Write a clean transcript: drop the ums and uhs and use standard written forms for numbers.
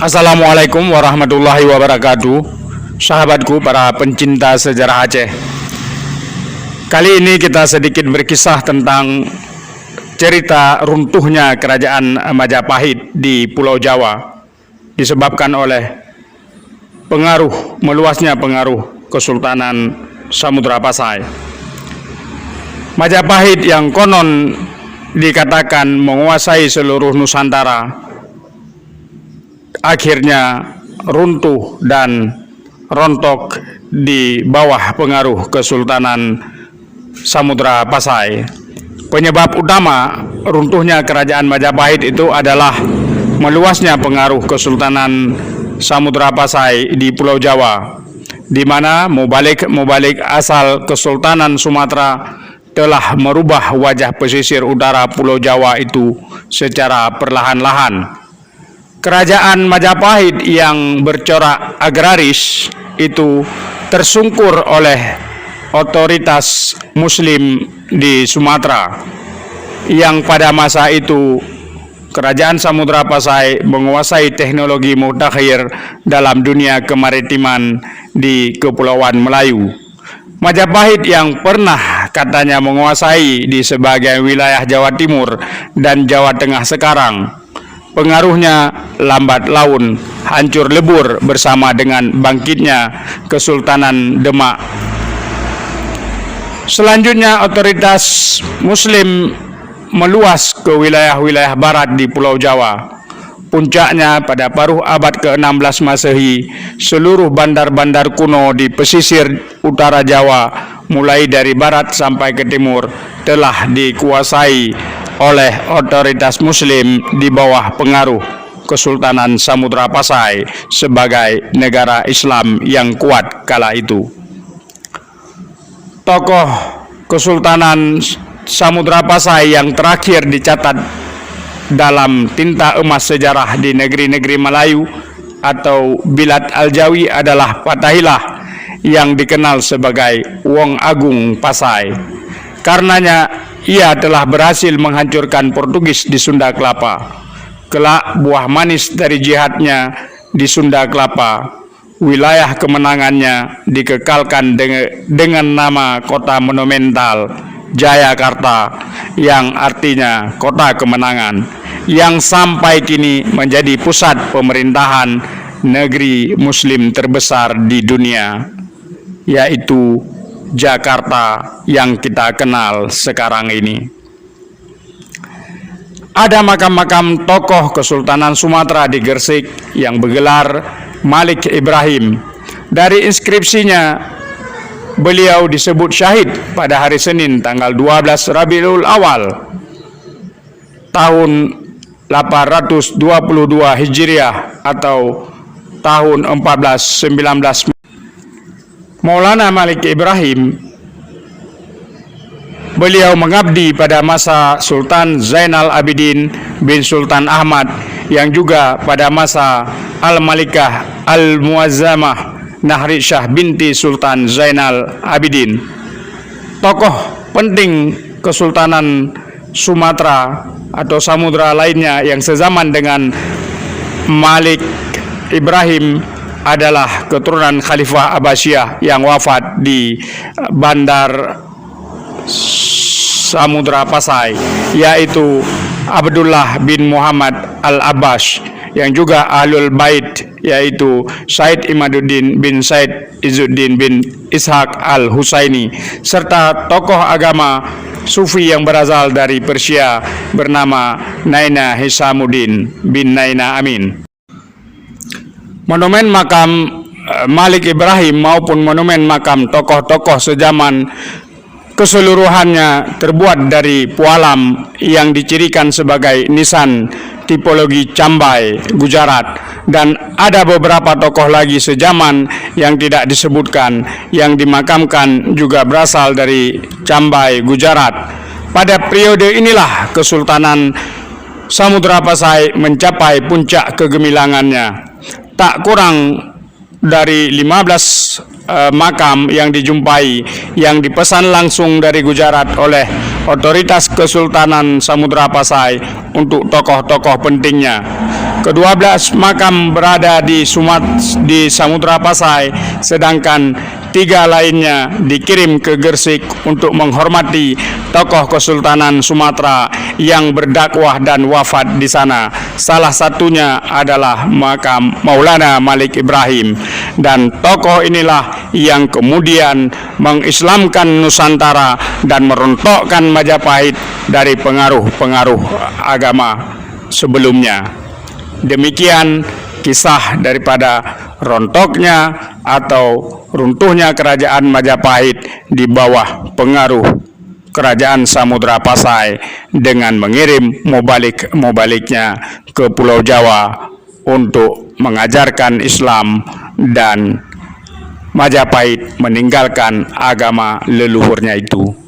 Assalamualaikum warahmatullahi wabarakatuh. Sahabatku para pencinta sejarah Aceh. Kali ini kita sedikit berkisah tentang cerita runtuhnya kerajaan Majapahit di Pulau Jawa disebabkan oleh meluasnya pengaruh Kesultanan Samudra Pasai. Majapahit yang konon dikatakan menguasai seluruh Nusantara akhirnya runtuh dan rontok di bawah pengaruh Kesultanan Samudra Pasai. Penyebab utama runtuhnya kerajaan Majapahit itu adalah meluasnya pengaruh Kesultanan Samudra Pasai di Pulau Jawa, di mana mubalik asal Kesultanan Sumatera telah merubah wajah pesisir utara Pulau Jawa itu secara perlahan-lahan. Kerajaan Majapahit yang bercorak agraris itu tersungkur oleh otoritas Muslim di Sumatera, yang pada masa itu kerajaan Samudra Pasai menguasai teknologi mutakhir dalam dunia kemaritiman di Kepulauan Melayu. Majapahit yang pernah katanya menguasai di sebagian wilayah Jawa Timur dan Jawa Tengah sekarang, pengaruhnya lambat laun hancur lebur bersama dengan bangkitnya Kesultanan Demak. Selanjutnya otoritas Muslim meluas ke wilayah-wilayah barat di Pulau Jawa. Puncaknya pada paruh abad ke-16 Masehi, seluruh bandar-bandar kuno di pesisir utara Jawa, mulai dari barat sampai ke timur, telah dikuasai oleh otoritas Muslim di bawah pengaruh Kesultanan Samudra Pasai sebagai negara Islam yang kuat kala itu. Tokoh Kesultanan Samudra Pasai yang terakhir dicatat dalam tinta emas sejarah di negeri-negeri Melayu atau Bilad Aljawi adalah Fathaillah, yang dikenal sebagai Wong Agung Pasai. Karenanya ia telah berhasil menghancurkan Portugis di Sunda Kelapa. Kelak buah manis dari jihadnya di Sunda Kelapa, wilayah kemenangannya dikekalkan dengan nama kota monumental Jayakarta, yang artinya kota kemenangan, yang sampai kini menjadi pusat pemerintahan negeri Muslim terbesar di dunia, yaitu Jakarta yang kita kenal sekarang ini. Ada makam-makam tokoh Kesultanan Sumatera di Gresik yang bergelar Malik Ibrahim. Dari inskripsinya, beliau disebut syahid pada hari Senin tanggal 12 Rabiul Awal tahun 822 Hijriah atau tahun 1419. Maulana Malik Ibrahim, beliau mengabdi pada masa Sultan Zainal Abidin bin Sultan Ahmad, yang juga pada masa Al-Malikah Al-Muazzamah Nahri Shah binti Sultan Zainal Abidin. Tokoh penting Kesultanan Sumatera atau Samudra lainnya yang sezaman dengan Malik Ibrahim adalah keturunan Khalifah Abbasiyah yang wafat di Bandar Samudra Pasai, yaitu Abdullah bin Muhammad Al-Abbas, yang juga Ahlul Bait, yaitu Said Imaduddin bin Said Izzuddin bin Ishaq Al-Husaini, serta tokoh agama Sufi yang berasal dari Persia bernama Naina Hisamuddin bin Naina Amin. Monumen makam Malik Ibrahim maupun monumen makam tokoh-tokoh sejaman keseluruhannya terbuat dari pualam yang dicirikan sebagai nisan tipologi Cambai, Gujarat, dan ada beberapa tokoh lagi sejaman yang tidak disebutkan yang dimakamkan juga berasal dari Cambai, Gujarat. Pada periode inilah Kesultanan Samudra Pasai mencapai puncak kegemilangannya. Tak kurang dari 15 makam yang dijumpai yang dipesan langsung dari Gujarat oleh otoritas Kesultanan Samudra Pasai untuk tokoh-tokoh pentingnya. Ke-12 makam berada di Samudra Pasai, sedangkan 3 lainnya dikirim ke Gresik untuk menghormati tokoh Kesultanan Sumatera yang berdakwah dan wafat di sana. Salah satunya adalah makam Maulana Malik Ibrahim, dan tokoh inilah yang kemudian mengislamkan Nusantara dan merontokkan Majapahit dari pengaruh-pengaruh agama sebelumnya. Demikian kisah daripada rontoknya atau runtuhnya kerajaan Majapahit di bawah pengaruh kerajaan Samudra Pasai dengan mengirim mubalik-mubaliknya ke Pulau Jawa untuk mengajarkan Islam, dan Majapahit meninggalkan agama leluhurnya itu.